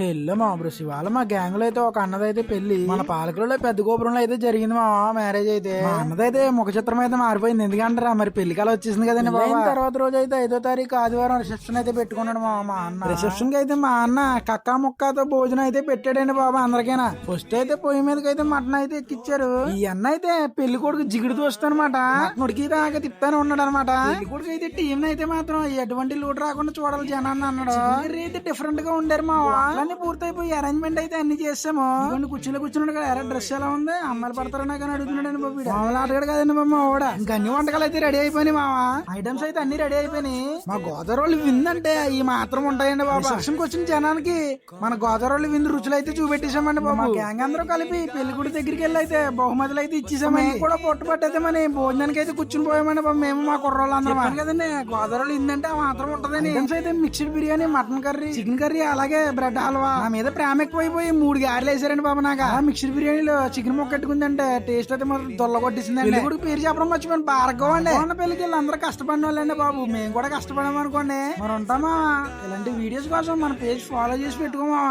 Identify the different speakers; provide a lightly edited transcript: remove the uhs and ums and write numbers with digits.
Speaker 1: Hello మా bro ఇవాళ మా గ్యాంగ్ లో అయితే ఒక అన్నదైతే పెళ్లి మన పాలకులలో పెద్ద గోపురంలో అయితే జరిగింది మా మ్యారేజ్ అయితే. మా అన్నదైతే ముఖ చిత్రం అయితే మారిపోయింది. ఎందుకంటారా మరి పెళ్లి కాలం వచ్చేసింది కదండి బాబా. తర్వాత రోజు అయితే 5వ తారీఖు ఆదివారం రిసెప్షన్ అయితే పెట్టుకున్నాడు మా అన్న. రిసెప్షన్ కి అయితే మా అన్న కక్కా ముక్కతో భోజనం అయితే పెట్టాడండి బాబా అందరికైనా. ఫస్ట్ అయితే పొయ్యి మీదకి అయితే మటన్ అయితే ఎక్కిచ్చారు. ఈ అన్న అయితే పెళ్లి కొడుకు జిగుడు దోస్తానమాట ఉడికి దాకా తిప్పానే ఉన్నాడు అనమాట. పెళ్లి కొడుకు అయితే టీం అయితే మాత్రం ఎటువంటి లోటు రాకుండా చూడాలి జనాన్ని అన్నాడు. అయితే డిఫరెంట్ గా ఉండారు మా వాళ్ళని పూర్తయిపోయి అరేంజ్మెంట్ అయితే అన్ని చేసాము. కొన్ని కుర్చీలో కూర్చున్నాడు కదా, ఎరా డ్రెస్ ఎలా ఉంది అమ్మాయిలు పడతారన్నా కానీ అడుగుతున్నాడు బాబు. మామూలు ఆటగాడు కదండి బాబు ఓడ. ఇంకా అన్ని వంటకాలు అయితే రెడీ అయిపోయినాయి మావా. ఐటమ్స్ అయితే అన్ని రెడీ అయిపోయినాయి. మా గోదావరి విందంటే ఈ మాత్రం ఉంటాయండి బాబు. రిసెప్షన్కి వచ్చిన జనానికి మన గోదావరి విందు రుచులు అయితే చూపెట్టేసామండి బాబు. మా గ్యాంగ్ అందరూ కలిపి పెళ్లి గుడి దగ్గరికి వెళ్ళి అయితే బహుమతులు అయితే ఇచ్చేసామని కూడా పొట్టుపట్టయితే మన భోజనానికి అయితే కూర్చుని పోయామండి బాబు. మేము మా కుర్రోళ్ళు అందరం కదండి గోదావరి విందంటే ఆ మాత్రం ఉంటదని. ఐటమ్స్ అయితే mixed biryani, mutton curry, chicken curry, అలాగే బ్రెడ్ హల్వా. నా మీద ప్రేమ ఎక్కువైపోయి 3 గారెలు వేసారండి బాబు. నాకు మిక్స్డ్ బిర్యానీలో చికెన్ ముక్క పెట్టుకుందంటే టేస్ట్ అయితే మాత్రం దొల్ల కొట్టేసిందండి. ఇప్పుడు పేరు చెప్పడం మర్చిపోయాను, భార్గవ్ అండి. ఉన్న పెళ్లికి అందరూ కష్టపడిన వాళ్ళండి బాబు. మేము కూడా కష్టపడామనుకోండి. మరి ఉంటామా ఇలాంటి వీడియోస్ కోసం మన పేజ్ ఫాలో చేసి పెట్టుకోమా.